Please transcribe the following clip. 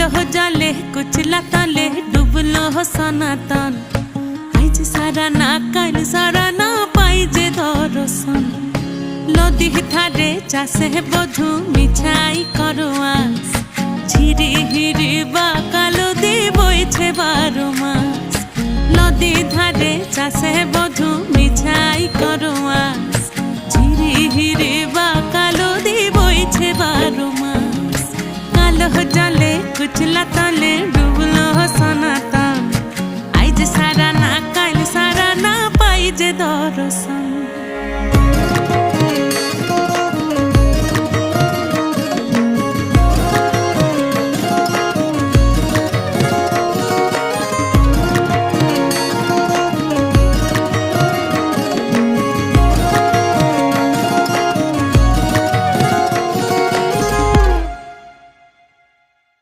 কালো জলে কুচলা তলে ডুবলো সনাতন আইজ সারা না কাল সারা না পাই যে দর্শন নদী ধারে চাষে বধু মিছাই করোয়াস ঝিরি হিরি বা কালো দি বইছে 12 মাস নদী ধারে চাষে বধু মিছাই করোয়াস ঝিরি হিরি বা কালো দি বইছে 12 মাস কালো জলে কুচলা তলে ডুবলো সনাতন আইজ সারা না কাল সারা না পাই যে দর্শন।